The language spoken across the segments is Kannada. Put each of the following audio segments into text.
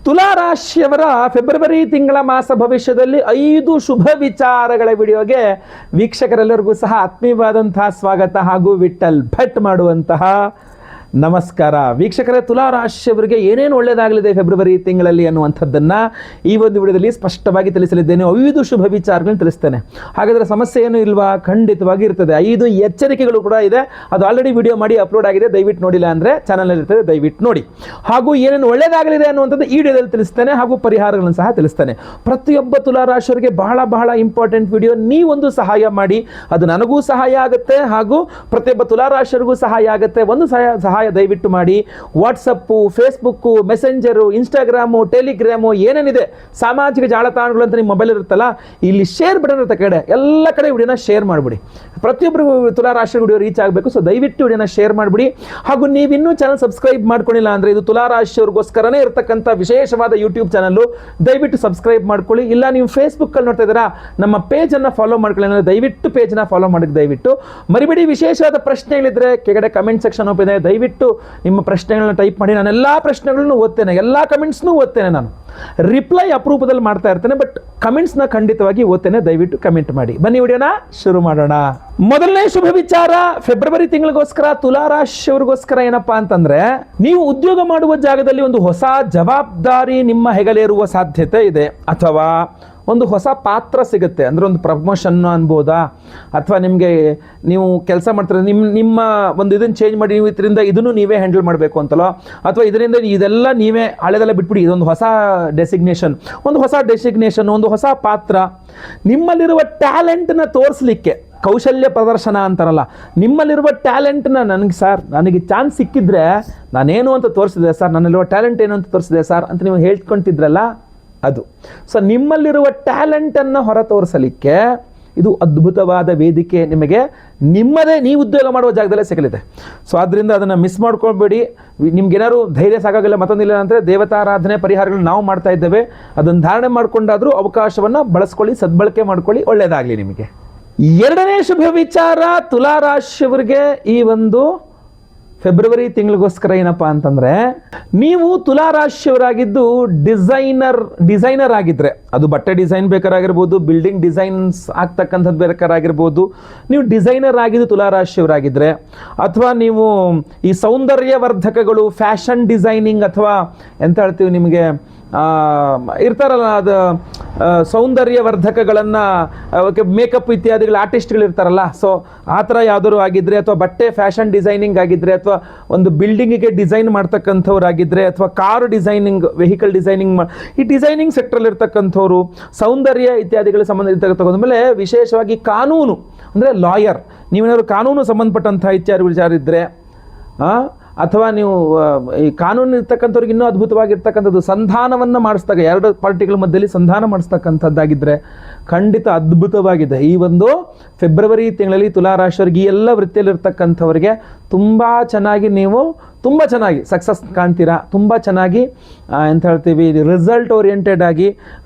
ತುಲಾ ರಾಶಿಯವರ ಫೆಬ್ರವರಿ ತಿಂಗಳ ಮಾಸ ಭವಿಷ್ಯದಲ್ಲಿ 5 ಶುಭ ವಿಚಾರಗಳ ವಿಡಿಯೋಗೆ ವೀಕ್ಷಕರೆಲ್ಲರಿಗೂ ಸಹ ಆತ್ಮೀಯವಾದಂತಹ ಸ್ವಾಗತ ಹಾಗೂ ವಿಠಲ್ ಭಟ್ ಮಾಡುವಂತಹ ನಮಸ್ಕಾರ. ವೀಕ್ಷಕರೇ, ತುಲಾ ರಾಶಿಯವರಿಗೆ ಏನೇನು ಒಳ್ಳೆಯದಾಗಲಿದೆ ಫೆಬ್ರವರಿ ತಿಂಗಳಲ್ಲಿ ಅನ್ನುವಂಥದ್ದನ್ನು ಈ ಒಂದು ವಿಡಿಯೋದಲ್ಲಿ ಸ್ಪಷ್ಟವಾಗಿ ತಿಳಿಸಲಿದ್ದೇನೆ. 5 ಶುಭ ವಿಚಾರಗಳನ್ನು ತಿಳಿಸ್ತೇನೆ. ಹಾಗಾದರೆ ಸಮಸ್ಯೆ ಏನೂ ಇಲ್ವಾ? ಖಂಡಿತವಾಗಿ ಇರ್ತದೆ. 5 ಎಚ್ಚರಿಕೆಗಳು ಕೂಡ ಇದೆ. ಅದು ಆಲ್ರೆಡಿ ವಿಡಿಯೋ ಮಾಡಿ ಅಪ್ಲೋಡ್ ಆಗಿದೆ. ದಯವಿಟ್ಟು ನೋಡಿಲ್ಲ ಅಂದರೆ ಚಾನಲ್ ಇರ್ತದೆ, ದಯವಿಟ್ಟು ನೋಡಿ. ಹಾಗೂ ಏನೇನು ಒಳ್ಳೆಯದಾಗಲಿದೆ ಅನ್ನುವಂಥದ್ದು ಈ ವಿಡಿಯೋದಲ್ಲಿ ತಿಳಿಸ್ತೇನೆ, ಹಾಗೂ ಪರಿಹಾರಗಳನ್ನು ಸಹ ತಿಳಿಸ್ತೇನೆ. ಪ್ರತಿಯೊಬ್ಬ ತುಲಾ ರಾಶಿಯವರಿಗೆ ಬಹಳ ಇಂಪಾರ್ಟೆಂಟ್ ವಿಡಿಯೋ. ನೀವೊಂದು ಸಹಾಯ ಮಾಡಿ, ಅದು ನನಗೂ ಸಹಾಯ ಆಗುತ್ತೆ ಹಾಗೂ ಪ್ರತಿಯೊಬ್ಬ ತುಲಾ ರಾಶಿಯವರಿಗೂ ಸಹಾಯ ಆಗುತ್ತೆ. ಒಂದು ಸಹಾಯ ದಯವಿಟ್ಟು ಮಾಡಿ. WhatsApp, Facebook, messenger, Instagram, Telegram, ಏನೇನಿದೆ ಸಾಮಾಜಿಕ ಜಾಲತಾಣಗಳು ಅಂತ ನಿಮ್ಮ ಮೊಬೈಲ್ ಇರುತ್ತಲ್ಲ, ಇಲ್ಲಿ ಶೇರ್ ಬಟನ್ ಇರುತ್ತೆ ಕಡೆ, ಎಲ್ಲ ಕಡೆ ವಿಡಿಯೋನ ಶೇರ್ ಮಾಡಿಬಿಡಿ. ಪ್ರತಿಯೊಬ್ಬರಿಗೂ ತುಲಾ ರಾಶಿ ವಿಡಿಯೋ ರೀಚ್ ಆಗಬೇಕು. ಸೊ ದಯವಿಟ್ಟು ವಿಡಿಯೋನ ಶೇರ್ ಮಾಡಿಬಿಡಿ. ಹಾಗೂ ನೀವಿನ್ನೂ ಚಾನಲ್ ಸಬ್ಸ್ಕ್ರೈಬ್ ಮಾಡ್ಕೊಂಡಿಲ್ಲ ಅಂದರೆ, ಇದು ತುಲಾ ರಾಶಿಯವರಿಗೋಸ್ಕರನೇ ಇರತಕ್ಕಂಥ ವಿಶೇಷವಾದ ಯೂಟ್ಯೂಬ್ ಚಾನಲ್ಲು, ದಯವಿಟ್ಟು ಸಬ್ಸ್ಕ್ರೈಬ್ ಮಾಡ್ಕೊಳ್ಳಿ. ಇಲ್ಲ ನೀವು ಫೇಸ್ಬುಕ್ಕಲ್ಲಿ ನೋಡ್ತಾ ಇದ್ದೀರಾ, ನಮ್ಮ ಪೇಜನ್ನು ಫಾಲೋ ಮಾಡ್ಕೊಳ್ಳಿ ಅಂದರೆ ದಯವಿಟ್ಟು ಪೇಜನ್ನ ಫಾಲೋ ಮಾಡೋಕ್ಕೆ ದಯವಿಟ್ಟು ಮರಿಬೇಡಿ. ವಿಶೇಷವಾದ ಪ್ರಶ್ನೆಗಳಿದ್ರೆ ಕೆಳಗಡೆ ಕಮೆಂಟ್ ಸೆಕ್ಷನ್ ಓಪನ್ ಇದೆ, ದಯವಿಟ್ಟು ನಿಮ್ಮ ಪ್ರಶ್ನೆಗಳನ್ನ ಟೈಪ್ ಮಾಡಿ. ನಾನು ಎಲ್ಲ ಪ್ರಶ್ನೆಗಳನ್ನು ಓದ್ತೇನೆ, ಎಲ್ಲ ಕಮೆಂಟ್ಸ್ನೂ ಓದ್ತೇನೆ. ನಾನು ರಿಪ್ಲೈ ಅಪರೂಪದಲ್ಲಿ ಮಾಡ್ತಾ ಇರ್ತೇನೆ, ಬಟ್ ಕಮೆಂಟ್ಸ್ನ ಖಂಡಿತವಾಗಿ ಓದ್ತೇನೆ. ದಯವಿಟ್ಟು ಕಮೆಂಟ್ ಮಾಡಿ. ಬನ್ನಿ ವಿಡಿಯೋನ ಶುರು ಮಾಡೋಣ. ಮೊದಲನೇ ಶುಭ ವಿಚಾರ ಫೆಬ್ರವರಿ ತಿಂಗಳಿಗೋಸ್ಕರ ತುಲಾ ರಾಶಿಯವರಿಗೋಸ್ಕರ ಏನಪ್ಪಾ ಅಂತಂದ್ರೆ, ನೀವು ಉದ್ಯೋಗ ಮಾಡುವ ಜಾಗದಲ್ಲಿ ಒಂದು ಹೊಸ ಜವಾಬ್ದಾರಿ ನಿಮ್ಮ ಹೆಗಲೇರುವ ಸಾಧ್ಯತೆ ಇದೆ, ಅಥವಾ ಒಂದು ಹೊಸ ಪಾತ್ರ ಸಿಗುತ್ತೆ. ಅಂದರೆ ಒಂದು ಪ್ರಮೋಷನ್ ಅನ್ಬೋದಾ, ಅಥವಾ ನಿಮಗೆ ನೀವು ಕೆಲಸ ಮಾಡ್ತಾರೆ, ನಿಮ್ಮ ಒಂದು ಇದನ್ನು ಚೇಂಜ್ ಮಾಡಿ ನೀವು ಇದರಿಂದ ಇದನ್ನು ನೀವೇ ಹ್ಯಾಂಡಲ್ ಮಾಡಬೇಕು ಅಂತಲೋ, ಅಥವಾ ಇದರಿಂದ ಇದೆಲ್ಲ ನೀವೇ ಹಳೆದೆಲ್ಲ ಬಿಟ್ಬಿಡಿ, ಇದೊಂದು ಹೊಸ ಡೆಸಿಗ್ನೇಷನ್, ಒಂದು ಹೊಸ ಪಾತ್ರ. ನಿಮ್ಮಲ್ಲಿರುವ ಟ್ಯಾಲೆಂಟ್ನ ತೋರಿಸ್ಲಿಕ್ಕೆ, ಕೌಶಲ್ಯ ಪ್ರದರ್ಶನ ಅಂತಾರಲ್ಲ, ನಿಮ್ಮಲ್ಲಿರುವ ಟ್ಯಾಲೆಂಟ್ನ ನನಗೆ ಚಾನ್ಸ್ ಸಿಕ್ಕಿದ್ರೆ ನಾನೇನು ಅಂತ ತೋರಿಸಿದೆ ಸರ್, ನನ್ನಲ್ಲಿರುವ ಟ್ಯಾಲೆಂಟ್ ಏನು ಅಂತ ತೋರಿಸಿದೆ ಸರ್ ಅಂತ ನೀವು ಹೇಳ್ಕೊತಿದ್ರಲ್ಲ, ಅದು. ಸೊ ನಿಮ್ಮಲ್ಲಿರುವ ಟ್ಯಾಲೆಂಟನ್ನು ಹೊರ ತೋರಿಸಲಿಕ್ಕೆ ಇದು ಅದ್ಭುತವಾದ ವೇದಿಕೆ ನಿಮಗೆ ನಿಮ್ಮದೇ ನೀವು ಉದ್ಯೋಗ ಮಾಡುವ ಜಾಗದಲ್ಲೇ ಸಿಗಲಿದೆ. ಸೊ ಆದ್ದರಿಂದ ಅದನ್ನು ಮಿಸ್ ಮಾಡ್ಕೊಳ್ಬೇಡಿ. ನಿಮ್ಗೇನಾದ್ರು ಧೈರ್ಯ ಸಾಕಾಗಿಲ್ಲ, ಮತ್ತೊಂದಿಲ್ಲ ಅಂದರೆ ದೇವತಾರಾಧನೆ ಪರಿಹಾರಗಳು ನಾವು ಮಾಡ್ತಾ ಇದ್ದೇವೆ. ಅದನ್ನು ಧಾರಣೆ ಮಾಡಿಕೊಂಡಾದರೂ ಅವಕಾಶವನ್ನು ಬಳಸ್ಕೊಳ್ಳಿ, ಸದ್ಬಳಕೆ ಮಾಡ್ಕೊಳ್ಳಿ, ಒಳ್ಳೆಯದಾಗಲಿ ನಿಮಗೆ. ಎರಡನೇ ಶುಭ ವಿಚಾರ ತುಲಾ ರಾಶಿಯವರಿಗೆ ಈ ಒಂದು ಫೆಬ್ರವರಿ ತಿಂಗಳಿಗೋಸ್ಕರ ಏನಪ್ಪಾ ಅಂತಂದ್ರೆ, ನೀವು ತುಲಾ ರಾಶಿಯವರಾಗಿದ್ದು ಡಿಸೈನರ್ ಆಗಿದ್ರೆ, ಅದು ಬಟ್ಟೆ ಡಿಸೈನ್ ಬೇಕಾರಾಗಿರ್ಬೋದು, ಬಿಲ್ಡಿಂಗ್ ಡಿಸೈನ್ಸ್ ಆಗ್ತಕ್ಕಂಥದ್ದು ಬೇಕಾರಾಗಿರ್ಬೋದು, ನೀವು ಡಿಸೈನರ್ ಆಗಿದ್ದು ತುಲಾ ರಾಶಿಯವರಾಗಿದ್ರೆ, ಅಥವಾ ನೀವು ಈ ಸೌಂದರ್ಯವರ್ಧಕಗಳು, ಫ್ಯಾಷನ್ ಡಿಸೈನಿಂಗ್, ಅಥವಾ ಎಂತ ಹೇಳ್ತೀವಿ ನಿಮಗೆ ಇರ್ತಾರಲ್ಲ, ಅದು ಸೌಂದರ್ಯವರ್ಧಕಗಳನ್ನು, ಮೇಕಪ್ ಇತ್ಯಾದಿಗಳು ಆರ್ಟಿಸ್ಟ್ಗಳು ಇರ್ತಾರಲ್ಲ, ಸೊ ಆ ಥರ ಯಾವ್ದಾದ್ರು ಆಗಿದ್ರೆ, ಅಥವಾ ಬಟ್ಟೆ ಫ್ಯಾಷನ್ ಡಿಸೈನಿಂಗ್ ಆಗಿದ್ರೆ, ಅಥವಾ ಒಂದು ಬಿಲ್ಡಿಂಗಿಗೆ ಡಿಸೈನ್ ಮಾಡ್ತಕ್ಕಂಥವ್ರಾಗಿದ್ದರೆ, ಅಥವಾ ಕಾರು ಡಿಸೈನಿಂಗ್, ವೆಹಿಕಲ್ ಡಿಸೈನಿಂಗ್, ಈ ಡಿಸೈನಿಂಗ್ ಸೆಕ್ಟ್ರಲ್ಲಿ ಇರ್ತಕ್ಕಂಥವ್ರು, ಸೌಂದರ್ಯ ಇತ್ಯಾದಿಗಳ ಸಂಬಂಧ ಇರ್ತಕ್ಕಂಥ ಮೇಲೆ ವಿಶೇಷವಾಗಿ ಕಾನೂನು ಅಂದರೆ ಲಾಯರ್, ನೀವೇನಾದ್ರು ಕಾನೂನು ಸಂಬಂಧಪಟ್ಟಂಥ ವಿಚಾರ ಇದ್ದರೆ, ಅಥವಾ ನೀವು ಈ ಕಾನೂನು ಇರ್ತಕ್ಕಂಥವ್ರಿಗೆ ಇನ್ನೂ ಅದ್ಭುತವಾಗಿರ್ತಕ್ಕಂಥದ್ದು ಸಂಧಾನವನ್ನು ಮಾಡಿಸಿದಾಗ, 2 ಪಾರ್ಟಿಗಳ ಮಧ್ಯದಲ್ಲಿ ಸಂಧಾನ ಮಾಡಿಸ್ತಕ್ಕಂಥದ್ದಾಗಿದ್ದರೆ ಖಂಡಿತ ಅದ್ಭುತವಾಗಿದೆ. ಈ ಒಂದು ಫೆಬ್ರವರಿ ತಿಂಗಳಲ್ಲಿ ತುಲಾ ರಾಶಿಯವರಿಗೆ, ಈ ಎಲ್ಲ ವೃತ್ತಿಯಲ್ಲಿರ್ತಕ್ಕಂಥವ್ರಿಗೆ ತುಂಬ ಚೆನ್ನಾಗಿ ಸಕ್ಸಸ್ ಕಾಣ್ತೀರಾ. ತುಂಬ ಚೆನ್ನಾಗಿ ಎಂತ ಹೇಳ್ತೀವಿ, ರಿಸಲ್ಟ್ ಓರಿಯೆಂಟೆಡ್ ಆಗಿ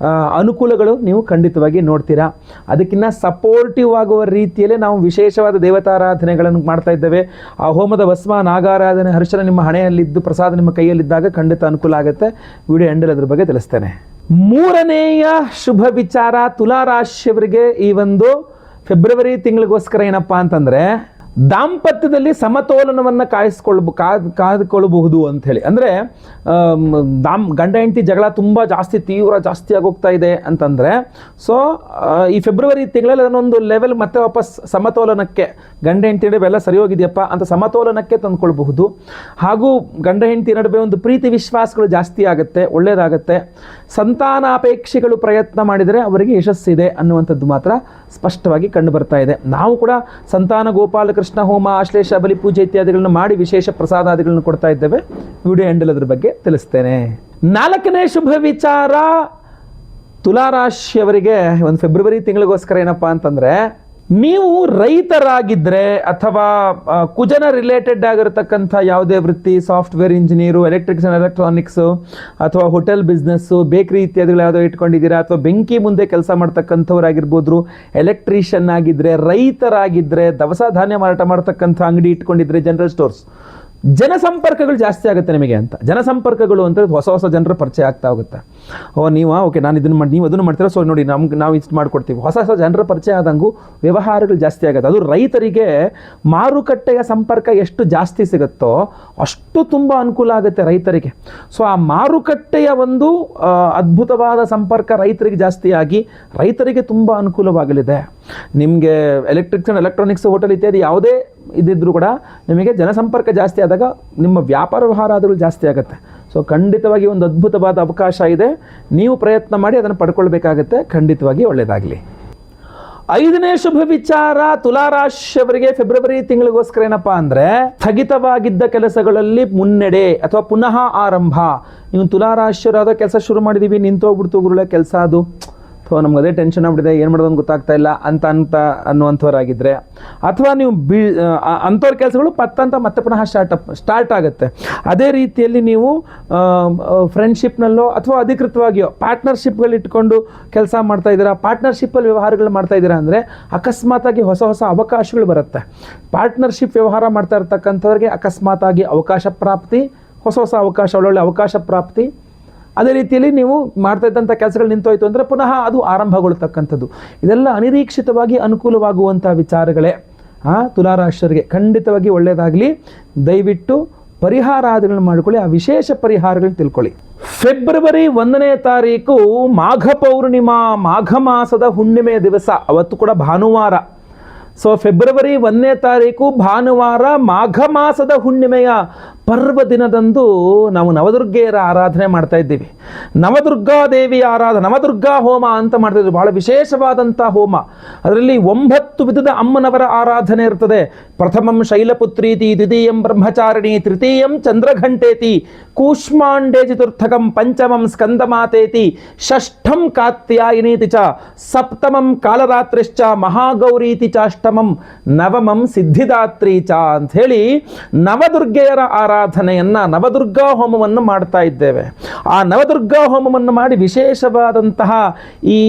ಅನುಕೂಲಗಳು ನೀವು ಖಂಡಿತವಾಗಿ ನೋಡ್ತೀರಾ. ಅದಕ್ಕಿಂತ ಸಪೋರ್ಟಿವ್ ಆಗುವ ರೀತಿಯಲ್ಲೇ ನಾವು ವಿಶೇಷವಾದ ದೇವತಾರಾಧನೆಗಳನ್ನು ಮಾಡ್ತಾ ಇದ್ದೇವೆ. ಆ ಹೋಮದ ಭಸ್ಮ, ನಾಗಾರಾಧನೆ, ಹರ್ಷನ ನಿಮ್ಮ ಹಣೆಯಲ್ಲಿದ್ದು ಪ್ರಸಾದ ನಿಮ್ಮ ಕೈಯಲ್ಲಿದ್ದಾಗ ಖಂಡಿತ ಅನುಕೂಲ ಆಗುತ್ತೆ. ವಿಡಿಯೋ ಎಂಡಲ್ಲಿ ಅದ್ರ ಬಗ್ಗೆ ತಿಳಿಸ್ತೇನೆ. ಮೂರನೆಯ ಶುಭ ವಿಚಾರ ತುಲಾ ರಾಶಿಯವರಿಗೆ ಈ ಒಂದು ಫೆಬ್ರವರಿ ತಿಂಗಳಿಗೋಸ್ಕರ ಏನಪ್ಪಾ ಅಂತಂದ್ರೆ, ದಾಂಪತ್ಯದಲ್ಲಿ ಸಮತೋಲನವನ್ನು ಕಾಯ್ದುಕೊಳ್ಳಬಹುದು ಅಂಥೇಳಿ. ಅಂದರೆ ಗಂಡ ಹೆಂಡತಿ ಜಗಳ ತುಂಬ ಜಾಸ್ತಿ ಆಗೋಗ್ತಾ ಇದೆ ಅಂತಂದರೆ, ಸೊ ಈ ಫೆಬ್ರವರಿ ತಿಂಗಳಲ್ಲಿ ಅದನ್ನೊಂದು ಲೆವೆಲ್ ಮತ್ತೆ ವಾಪಸ್ ಸಮತೋಲನಕ್ಕೆ, ಗಂಡ ಹೆಂಡತಿ ನಡುವೆ ಎಲ್ಲ ಸರಿ ಹೋಗಿದೆಯಪ್ಪ ಅಂತ ಸಮತೋಲನಕ್ಕೆ ತಂದುಕೊಳ್ಬಹುದು. ಹಾಗೂ ಗಂಡ ಹೆಂಡತಿ ನಡುವೆ ಒಂದು ಪ್ರೀತಿ ವಿಶ್ವಾಸಗಳು ಜಾಸ್ತಿ ಆಗುತ್ತೆ, ಒಳ್ಳೆಯದಾಗುತ್ತೆ. ಸಂತಾನಾಪೇಕ್ಷೆಗಳು ಪ್ರಯತ್ನ ಮಾಡಿದರೆ ಅವರಿಗೆ ಯಶಸ್ಸಿದೆ ಅನ್ನುವಂಥದ್ದು ಮಾತ್ರ ಸ್ಪಷ್ಟವಾಗಿ ಕಂಡು ಬರ್ತಾ ಇದೆ. ನಾವು ಕೂಡ ಸಂತಾನ ಗೋಪಾಲ ಕೃಷ್ಣ ಹೋಮ, ಆಶ್ಲೇಷ, ಬಲಿ ಪೂಜೆ ಇತ್ಯಾದಿಗಳನ್ನು ಮಾಡಿ ವಿಶೇಷ ಪ್ರಸಾದಾದಿಗಳನ್ನು ಕೊಡ್ತಾ ಇದ್ದೇವೆ. ವಿಡಿಯೋ ಎಂಡಲ್ಲಿ ಅದ್ರ ಬಗ್ಗೆ ತಿಳಿಸ್ತೇನೆ. 4ನೇ ಶುಭ ವಿಚಾರ ತುಲಾ ರಾಶಿಯವರಿಗೆ ಒಂದು ಫೆಬ್ರವರಿ ತಿಂಗಳಿಗೋಸ್ಕರ ಏನಪ್ಪಾ ಅಂತಂದ್ರೆ, ನೀವು ರೈತರಾಗಿದ್ದರೆ, ಅಥವಾ ಕುಜನ ರಿಲೇಟೆಡ್ ಆಗಿರತಕ್ಕಂಥ ಯಾವುದೇ ವೃತ್ತಿ, software engineer, electrics and electronics, ಅಥವಾ ಹೋಟೆಲ್ ಬಿಸ್ನೆಸ್ಸು, ಬೇಕರಿ ಇತ್ಯಾದಿಗಳು ಯಾವುದೋ ಇಟ್ಕೊಂಡಿದ್ದೀರಾ, ಅಥವಾ ಬೆಂಕಿ ಮುಂದೆ ಕೆಲಸ ಮಾಡ್ತಕ್ಕಂಥವ್ರಾಗಿರ್ಬೋದು, ಎಲೆಕ್ಟ್ರಿಷಿಯನ್ ಆಗಿದ್ದರೆ, ರೈತರಾಗಿದ್ದರೆ, ದವಸ ಧಾನ್ಯ ಮಾರಾಟ ಮಾಡ್ತಕ್ಕಂಥ ಅಂಗಡಿ ಇಟ್ಕೊಂಡಿದ್ರೆ, ಜನರಲ್ ಸ್ಟೋರ್ಸ್, ಜನಸಂಪರ್ಕಗಳು ಜಾಸ್ತಿ ಆಗುತ್ತೆ ನಿಮಗೆ ಅಂತ. ಜನಸಂಪರ್ಕಗಳು ಅಂತ ಹೊಸ ಹೊಸ ಜನರ ಪರಿಚಯ ಆಗ್ತಾ ಹೋಗುತ್ತೆ. ನೀವು ಓಕೆ ನಾನು ಇದನ್ನು ಮಾಡಿ ನೀವು ಅದನ್ನು ಮಾಡ್ತೀರಾ, ಸೊ ನೋಡಿ ನಾವು ಇಷ್ಟು ಮಾಡಿಕೊಡ್ತೀವಿ. ಹೊಸ ಹೊಸ ಜನರ ಪರಿಚಯ ಆದಂಗೂ ವ್ಯವಹಾರಗಳು ಜಾಸ್ತಿ ಆಗುತ್ತೆ. ಅದು ರೈತರಿಗೆ ಮಾರುಕಟ್ಟೆಯ ಸಂಪರ್ಕ ಎಷ್ಟು ಜಾಸ್ತಿ ಸಿಗುತ್ತೋ ಅಷ್ಟು ತುಂಬ ಅನುಕೂಲ ಆಗುತ್ತೆ ರೈತರಿಗೆ. ಸೊ ಆ ಮಾರುಕಟ್ಟೆಯ ಒಂದು ಅದ್ಭುತವಾದ ಸಂಪರ್ಕ ರೈತರಿಗೆ ಜಾಸ್ತಿ ಆಗಿ ರೈತರಿಗೆ ತುಂಬ ಅನುಕೂಲವಾಗಲಿದೆ. ನಿಮಗೆ ಎಲೆಕ್ಟ್ರಾನಿಕ್ಸ್ ಹೋಟೆಲ್ ಇತ್ಯಾದಿ ಯಾವುದೇ ಇದ್ದಿದ್ರೂ ಕೂಡ ನಿಮಗೆ ಜನಸಂಪರ್ಕ ಜಾಸ್ತಿ ಆದಾಗ ನಿಮ್ಮ ವ್ಯಾಪಾರ ವ್ಯವಹಾರಗಳು ಜಾಸ್ತಿ ಆಗುತ್ತೆ. ಸೊ ಖಂಡಿತವಾಗಿ ಒಂದು ಅದ್ಭುತವಾದ ಅವಕಾಶ ಇದೆ. ನೀವು ಪ್ರಯತ್ನ ಮಾಡಿ ಅದನ್ನು ಪಡ್ಕೊಳ್ಬೇಕಾಗತ್ತೆ. ಖಂಡಿತವಾಗಿ ಒಳ್ಳೆಯದಾಗಲಿ. 5ನೇ ಶುಭ ವಿಚಾರ ತುಲಾರಾಶಿಯವರಿಗೆ ಫೆಬ್ರವರಿ ತಿಂಗಳಿಗೋಸ್ಕರ ಏನಪ್ಪಾ ಅಂದರೆ ಸ್ಥಗಿತವಾಗಿದ್ದ ಕೆಲಸಗಳಲ್ಲಿ ಮುನ್ನಡೆ ಅಥವಾ ಪುನಃ ಆರಂಭ. ನೀವು ತುಲಾರಾಶಿಯವರಾದ ಕೆಲಸ ಶುರು ಮಾಡಿದ್ದೀವಿ, ನಿಂತೋಗ್ಬಿಡ್ತು ಗುರುಳೆ ಕೆಲಸ, ಅದು ಅಥವಾ ನಮ್ಗೆ ಅದೇ ಟೆನ್ಷನ್ ಆಗ್ಬಿಟ್ಟಿದೆ, ಏನು ಮಾಡೋದು ಗೊತ್ತಾಗ್ತಾ ಇಲ್ಲ ಅಂತ ಅನ್ನುವಂಥವ್ರಾಗಿದ್ದರೆ, ಅಥವಾ ನೀವು ಅಂಥವ್ರ ಕೆಲಸಗಳು ಮತ್ತೆ ಪುನಃ ಸ್ಟಾರ್ಟ್ ಆಗುತ್ತೆ. ಅದೇ ರೀತಿಯಲ್ಲಿ ನೀವು ಫ್ರೆಂಡ್ಶಿಪ್ನಲ್ಲೋ ಅಥವಾ ಅಧಿಕೃತವಾಗಿಯೋ ಪಾರ್ಟ್ನರ್ಶಿಪ್ಗಳಿಟ್ಕೊಂಡು ಕೆಲಸ ಮಾಡ್ತಾ ಇದ್ದೀರಾ, ಪಾರ್ಟ್ನರ್ಶಿಪ್ಪಲ್ಲಿ ವ್ಯವಹಾರಗಳು ಮಾಡ್ತಾ ಇದ್ದೀರಾ ಅಂದರೆ ಅಕಸ್ಮಾತಾಗಿ ಹೊಸ ಹೊಸ ಅವಕಾಶಗಳು ಬರುತ್ತೆ. ಪಾರ್ಟ್ನರ್ಶಿಪ್ ವ್ಯವಹಾರ ಮಾಡ್ತಾ ಇರ್ತಕ್ಕಂಥವ್ರಿಗೆ ಅಕಸ್ಮಾತಾಗಿ ಅವಕಾಶ ಪ್ರಾಪ್ತಿ, ಹೊಸ ಹೊಸ ಅವಕಾಶ, ಒಳ್ಳೊಳ್ಳೆ ಅವಕಾಶ ಪ್ರಾಪ್ತಿ. ಅದೇ ರೀತಿಯಲ್ಲಿ ನೀವು ಮಾಡ್ತಾ ಇದ್ದಂಥ ಕೆಲಸಗಳು ನಿಂತೋಯ್ತು ಅಂದರೆ ಪುನಃ ಅದು ಆರಂಭಗೊಳ್ತಕ್ಕಂಥದ್ದು. ಇದೆಲ್ಲ ಅನಿರೀಕ್ಷಿತವಾಗಿ ಅನುಕೂಲವಾಗುವಂಥ ವಿಚಾರಗಳೇ. ತುಲಾರಾಶಿಯವರಿಗೆ ಖಂಡಿತವಾಗಿ ಒಳ್ಳೆಯದಾಗಲಿ. ದಯವಿಟ್ಟು ಪರಿಹಾರಾದಿಗಳನ್ನು ಮಾಡಿಕೊಳ್ಳಿ, ಆ ವಿಶೇಷ ಪರಿಹಾರಗಳನ್ನ ತಿಳ್ಕೊಳ್ಳಿ. ಫೆಬ್ರವರಿ 1ನೇ ತಾರೀಕು ಮಾಘ ಪೌರ್ಣಿಮಾ, ಮಾಘ ಮಾಸದ ಹುಣ್ಣಿಮೆಯ ದಿವಸ, ಅವತ್ತು ಕೂಡ ಭಾನುವಾರ. ಸೊ ಫೆಬ್ರವರಿ 1ನೇ ತಾರೀಕು ಭಾನುವಾರ, ಮಾಘ ಮಾಸದ ಹುಣ್ಣಿಮೆಯ ಪರ್ವ ದಿನದಂದು ನಾವು ನವದುರ್ಗೆಯರ ಆರಾಧನೆ ಮಾಡ್ತಾ ಇದ್ದೀವಿ. ನವದುರ್ಗಾದೇವಿಯ ಆರಾಧನೆ, ನವದುರ್ಗಾ ಹೋಮ ಅಂತ ಮಾಡ್ತಾ ಇದ್ದೀವಿ. ಬಹಳ ವಿಶೇಷವಾದಂಥ ಹೋಮ. ಅದರಲ್ಲಿ 9 ವಿಧದ ಅಮ್ಮನವರ ಆರಾಧನೆ ಇರ್ತದೆ. ಪ್ರಥಮಂ ಶೈಲಪುತ್ರೀತಿ, ದ್ವಿತೀಯಂ ಬ್ರಹ್ಮಚಾರಿಣಿ, ತೃತೀಯಂ ಚಂದ್ರಘಂಟೇತಿ, ಕೂಷ್ಮಾಂಡೇ ಚತುರ್ಥಕಂ, ಪಂಚಮಂ ಸ್ಕಂದಮಾತೇತಿ, ಷಷ್ಠಂ ಕಾತ್ಯಾಯಿನೀತಿ ಚ, ಸಪ್ತಮಂ ಕಾಲರಾತ್ರಿಶ್ಚ, ಮಹಾಗೌರೀತಿ ಚಾಷ್ಟಮಂ, ನವಮಂ ಸಿದ್ಧಿದಾತ್ರಿ ಚ ಅಂತ ಹೇಳಿ ನವದುರ್ಗೆಯರ ಆರಾಧನೆಯನ್ನು, ನವದುರ್ಗಾ ಹೋಮವನ್ನು ಮಾಡ್ತಾ ಇದ್ದೇವೆ. ಆ ನವದುರ್ಗಾ ಹೋಮವನ್ನು ಮಾಡಿ ವಿಶೇಷವಾದಂತಹ ಈ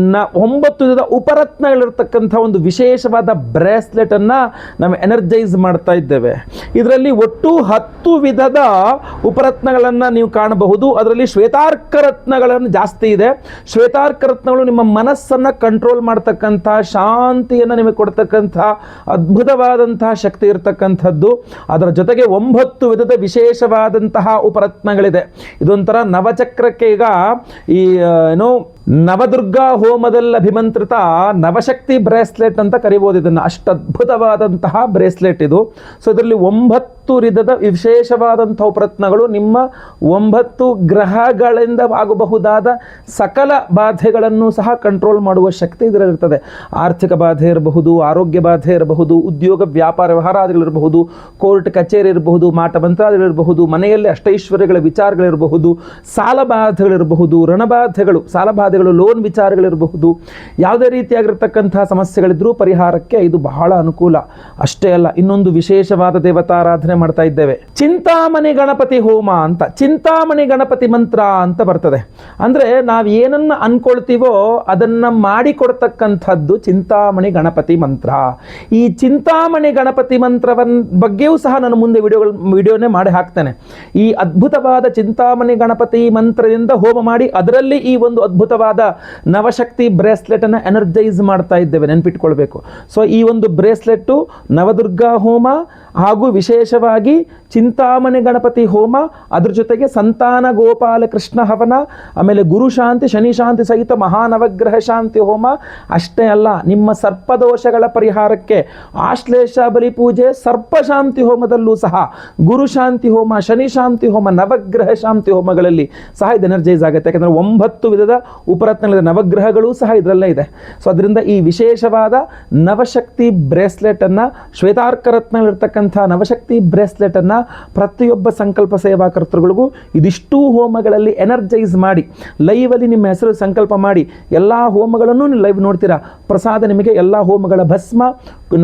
9 ವಿಧದ ಉಪರತ್ನಗಳಿರ್ತಕ್ಕಂಥ ಒಂದು ವಿಶೇಷವಾದ ಬ್ರೇಸ್ಲೆಟನ್ನು ನಾವು ಎನರ್ಜೈಸ್ ಮಾಡ್ತಾ ಇದ್ದೇವೆ. ಇದರಲ್ಲಿ ಒಟ್ಟು 10 ವಿಧದ ಉಪರತ್ನಗಳನ್ನು ನೀವು ಕಾಣಬಹುದು. ಅದರಲ್ಲಿ ಶ್ವೇತಾರ್ಕ ರತ್ನಗಳನ್ನು ಜಾಸ್ತಿ ಇದೆ. ಶ್ವೇತಾರ್ಕ ರತ್ನಗಳು ನಿಮ್ಮ ಮನಸ್ಸನ್ನು ಕಂಟ್ರೋಲ್ ಮಾಡ್ತಕ್ಕಂಥ, ಶಾಂತಿಯನ್ನು ನಿಮಗೆ ಕೊಡ್ತಕ್ಕಂಥ ಅದ್ಭುತವಾದಂತಹ ಶಕ್ತಿ ಇರತಕ್ಕಂಥದ್ದು. ಅದರ ಜೊತೆಗೆ 9 ವಿಧದ ವಿಶೇಷವಾದಂತಹ ಉಪರತ್ನಗಳಿದೆ. ಇದೊಂಥರ ನವಚಕ್ರಕ್ಕೆ ಈಗ ಈ ನವದುರ್ಗಾ ಹೋಮದಲ್ಲಿ ಅಭಿಮಂತ್ರಿತ ನವಶಕ್ತಿ ಬ್ರೇಸ್ಲೆಟ್ ಅಂತ ಕರಿಬೋದು ಇದನ್ನು. ಅಷ್ಟು ಅದ್ಭುತವಾದಂತಹ ಬ್ರೇಸ್ಲೆಟ್ ಇದು. ಸೊ ಇದರಲ್ಲಿ 9 ವಿಧದ ವಿಶೇಷವಾದಂಥ ಉಪರತ್ನಗಳು ನಿಮ್ಮ 9 ಗ್ರಹಗಳಿಂದ ಆಗಬಹುದಾದ ಸಕಲ ಬಾಧೆಗಳನ್ನು ಸಹ ಕಂಟ್ರೋಲ್ ಮಾಡುವ ಶಕ್ತಿ ಇದರಲ್ಲಿರ್ತದೆ. ಆರ್ಥಿಕ ಬಾಧೆ ಇರಬಹುದು, ಆರೋಗ್ಯ ಬಾಧೆ ಇರಬಹುದು, ಉದ್ಯೋಗ ವ್ಯಾಪಾರ ವ್ಯವಹಾರಗಳಿರಬಹುದು, ಕೋರ್ಟ್ ಕಚೇರಿ ಇರಬಹುದು, ಮಾಟ ಮಂತ್ರಾದಿಗಳಿರಬಹುದು, ಮನೆಯಲ್ಲಿ ಅಷ್ಟೈಶ್ವರ್ಯಗಳ ವಿಚಾರಗಳಿರಬಹುದು, ಸಾಲ ಬಾಧೆಗಳಿರಬಹುದು, ಋಣಬಾಧೆಗಳು, ಸಾಲ ಬಾಧೆಗಳು, ಲೋನ್ ವಿಚಾರಗಳಿರಬಹುದು, ಯಾವುದೇ ರೀತಿಯಾಗಿರ್ತಕ್ಕಂತಹ ಸಮಸ್ಯೆಗಳಿದ್ರೂ ಪರಿಹಾರಕ್ಕೆ ಇದು ಬಹಳ ಅನುಕೂಲ. ಅಷ್ಟೇ ಅಲ್ಲ, ಇನ್ನೊಂದು ವಿಶೇಷವಾದ ದೇವತಾರಾಧನೆ ಮಾಡ್ತಾ ಇದ್ದೇವೆ. ಚಿಂತಾಮಣಿ ಗಣಪತಿ ಹೋಮ ಅಂತ, ಚಿಂತಾಮಣಿ ಗಣಪತಿ ಮಂತ್ರ ಅಂತ ಬರ್ತದೆ. ಅಂದ್ರೆ ನಾವು ಏನನ್ನ ಅನ್ಕೊಳ್ತೀವೋ ಅದನ್ನ ಮಾಡಿಕೊಡ್ತಕ್ಕಂಥದ್ದು ಚಿಂತಾಮಣಿ ಗಣಪತಿ ಮಂತ್ರ. ಈ ಚಿಂತಾಮಣಿ ಗಣಪತಿ ಮಂತ್ರವನ್ನ ಬಗ್ಗೆಯೂ ಸಹ ನಾನು ಮುಂದೆ ವಿಡಿಯೋನೇ ಮಾಡಿ ಹಾಕ್ತೇನೆ. ಈ ಅದ್ಭುತವಾದ ಚಿಂತಾಮಣಿ ಗಣಪತಿ ಮಂತ್ರದಿಂದ ಹೋಮ ಮಾಡಿ ಅದರಲ್ಲಿ ಈ ಒಂದು ಅದ್ಭುತವಾದ ನವಶಕ್ತಿ ಬ್ರೇಸ್ಲೆಟ್ ಅನ್ನು ಎನರ್ಜೈಸ್ ಮಾಡ್ತಾ ಇದ್ದೇವೆ, ನೆನ್ಪಿಟ್ಕೊಳ್ಬೇಕು. ಸೊ ಈ ಒಂದು ಬ್ರೇಸ್ಲೆಟ್ಟು ನವದುರ್ಗಾ ಹೋಮ ಹಾಗೂ ವಿಶೇಷವಾಗಿ ಚಿಂತಾಮಣಿ ಗಣಪತಿ ಹೋಮ, ಅದ್ರ ಜೊತೆಗೆ ಸಂತಾನ ಗೋಪಾಲ ಕೃಷ್ಣ ಹವನ, ಆಮೇಲೆ ಗುರು ಶಾಂತಿ ಶನಿ ಶಾಂತಿ ಸಹಿತ ಮಹಾನವಗ್ರಹ ಶಾಂತಿ ಹೋಮ. ಅಷ್ಟೇ ಅಲ್ಲ, ನಿಮ್ಮ ಸರ್ಪದೋಷಗಳ ಪರಿಹಾರಕ್ಕೆ ಆಶ್ಲೇಷ ಬಲಿ ಪೂಜೆ, ಸರ್ಪಶಾಂತಿ ಹೋಮದಲ್ಲೂ ಸಹ ಗುರು ಶಾಂತಿ ಹೋಮ, ಶನಿ ಶಾಂತಿ ಹೋಮ, ನವಗ್ರಹ ಶಾಂತಿ ಹೋಮಗಳಲ್ಲಿ ಸಹ ಇದು ಎನರ್ಜೈಸ್ ಆಗುತ್ತೆ. ಯಾಕಂದರೆ 9 ವಿಧದ ಉಪರತ್ನಗಳಿದೆ, ನವಗ್ರಹಗಳು ಸಹ ಇದರಲ್ಲೇ ಇದೆ. ಸೊ ಅದರಿಂದ ಈ ವಿಶೇಷವಾದ ನವಶಕ್ತಿ ಬ್ರೇಸ್ಲೆಟನ್ನು, ಶ್ವೇತಾರ್ಕ ರತ್ನಗಳಿರ್ತಕ್ಕಂಥ ನವಶಕ್ತಿ ಬ್ರೇಸ್ಲೆಟನ್ನು ಪ್ರತಿಯೊಬ್ಬ ಸಂಕಲ್ಪ ಸೇವಾಕರ್ತರುಗಳಿಗೂ ಇದಿಷ್ಟೂ ಹೋಮಗಳಲ್ಲಿ ಎನರ್ಜೈಸ್ ಮಾಡಿ ಲೈವಲ್ಲಿ ನಿಮ್ಮ ಹೆಸರು ಸಂಕಲ್ಪ ಮಾಡಿ ಎಲ್ಲ ಹೋಮಗಳನ್ನು ನೀವು ಲೈವ್ ನೋಡ್ತೀರಾ. ಪ್ರಸಾದ ನಿಮಗೆ ಎಲ್ಲ ಹೋಮಗಳ ಭಸ್ಮ,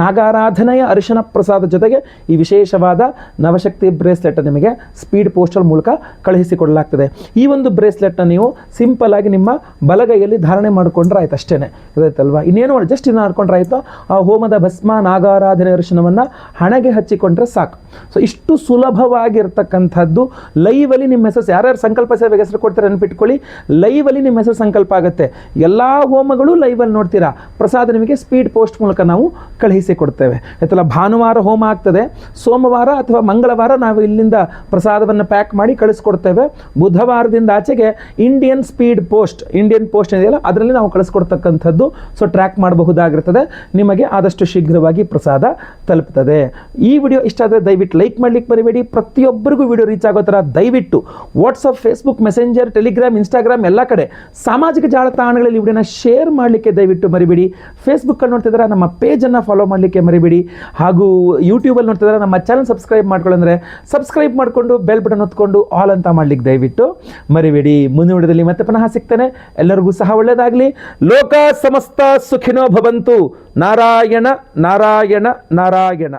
ನಾಗಾರಾಧನೆಯ ಅರಿಶಿನ ಪ್ರಸಾದ ಜೊತೆಗೆ ಈ ವಿಶೇಷವಾದ ನವಶಕ್ತಿ ಬ್ರೇಸ್ಲೆಟ್ ನಿಮಗೆ ಸ್ಪೀಡ್ ಪೋಸ್ಟಲ್ ಮೂಲಕ ಕಳುಹಿಸಿಕೊಡಲಾಗ್ತದೆ. ಈ ಒಂದು ಬ್ರೇಸ್ಲೆಟ್ನ ನೀವು ಸಿಂಪಲ್ ಆಗಿ ನಿಮ್ಮ ಬಲಗೈಯಲ್ಲಿ ಧಾರಣೆ ಮಾಡಿಕೊಂಡ್ರೆ ಆಯ್ತು, ಅಷ್ಟೇ ಇರುತ್ತಲ್ವಾ. ಇನ್ನೇನು ಜಸ್ಟ್ ಇನ್ನು ಮಾಡ್ಕೊಂಡ್ರೆ ಆಯಿತು. ಆ ಹೋಮದ ಭಸ್ಮ, ನಾಗಾರಾಧನೆ ಅರಿಶಿನವನ್ನು ಹಣೆಗೆ ಹಚ್ಚಿ ಹಚ್ಚಿಕೊಂಡ್ರೆ ಸಾಕು. ಸೊ ಇಷ್ಟು ಸುಲಭವಾಗಿರ್ತಕ್ಕಂಥದ್ದು. ಲೈವಲ್ಲಿ ನಿಮ್ಮ ಹೆಸರು, ಯಾರ್ಯಾರು ಸಂಕಲ್ಪ ಸೇವೆಗೆ ಹೆಸರು ಕೊಡ್ತಾರೆ ನೆನಪಿಟ್ಕೊಳ್ಳಿ, ಲೈವಲ್ಲಿ ನಿಮ್ಮ ಹೆಸರು ಸಂಕಲ್ಪ ಆಗುತ್ತೆ. ಎಲ್ಲ ಹೋಮಗಳು ಲೈವಲ್ಲಿ ನೋಡ್ತೀರಾ. ಪ್ರಸಾದ ನಿಮಗೆ ಸ್ಪೀಡ್ ಪೋಸ್ಟ್ ಮೂಲಕ ನಾವು ಕಳುಹಿಸಿ ಕೊಡ್ತೇವೆ. ಆಯ್ತಲ್ಲ, ಭಾನುವಾರ ಹೋಮ ಆಗ್ತದೆ, ಸೋಮವಾರ ಅಥವಾ ಮಂಗಳವಾರ ನಾವು ಇಲ್ಲಿಂದ ಪ್ರಸಾದವನ್ನು ಪ್ಯಾಕ್ ಮಾಡಿ ಕಳಿಸ್ಕೊಡ್ತೇವೆ. ಬುಧವಾರದಿಂದ ಆಚೆಗೆ Indian speed post, Indian post ಇದೆಯಲ್ಲ ಅದರಲ್ಲಿ ನಾವು ಕಳಿಸ್ಕೊಡ್ತಕ್ಕಂಥದ್ದು. So track ಮಾಡಬಹುದಾಗಿರ್ತದೆ. ನಿಮಗೆ ಆದಷ್ಟು ಶೀಘ್ರವಾಗಿ ಪ್ರಸಾದ ತಲುಪ್ತದೆ. ಈ ವಿಡಿಯೋ ಇಷ್ಟ ಆದರೆ ದಯವಿಟ್ಟು ಲೈಕ್ ಮಾಡ್ಲಿಕ್ಕೆ ಮರಿಬೇಡಿ. ಪ್ರತಿಯೊಬ್ಬರಿಗೂ ವಿಡಿಯೋ ರೀಚ್ ಆಗೋ ಥರ ದಯವಿಟ್ಟು WhatsApp, Facebook, messenger, Telegram, Instagram ಎಲ್ಲ ಕಡೆ ಸಾಮಾಜಿಕ ಜಾಲತಾಣಗಳಲ್ಲಿ ವಿಡಿಯೋನ ಶೇರ್ ಮಾಡಲಿಕ್ಕೆ ದಯವಿಟ್ಟು ಮರಿಬೇಡಿ. ಫೇಸ್ಬುಕ್ಕಲ್ಲಿ ನೋಡ್ತಿದ್ರೆ ನಮ್ಮ ಪೇಜನ್ನು ಫಾಲೋ ಮಾಡಲಿಕ್ಕೆ ಮರಿಬೇಡಿ. ಹಾಗೂ ಯೂಟ್ಯೂಬಲ್ಲಿ ನೋಡ್ತಿದ್ರೆ ನಮ್ಮ ಚಾನಲ್ ಸಬ್ಸ್ಕ್ರೈಬ್ ಮಾಡ್ಕೊಳ್ಳಂದ್ರೆ ಸಬ್ಸ್ಕ್ರೈಬ್ ಮಾಡಿಕೊಂಡು ಬೆಲ್ ಬಟನ್ ಹೊತ್ಕೊಂಡು ಆಲ್ ಅಂತ ಮಾಡ್ಲಿಕ್ಕೆ ದಯವಿಟ್ಟು ಮರಿಬೇಡಿ. ಮುಂದಿನ ವಿಡಿಯೋದಲ್ಲಿ ಮತ್ತೆ ಪುನಃ ಸಿಗ್ತೇನೆ. ಎಲ್ಲರಿಗೂ ಸಹ ಒಳ್ಳೆಯದಾಗಲಿ. ಲೋಕ ಸಮಸ್ತ ಸುಖಿನೋ ಭವಂತು. ನಾರಾಯಣ ನಾರಾಯಣ ನಾರಾಯಣ.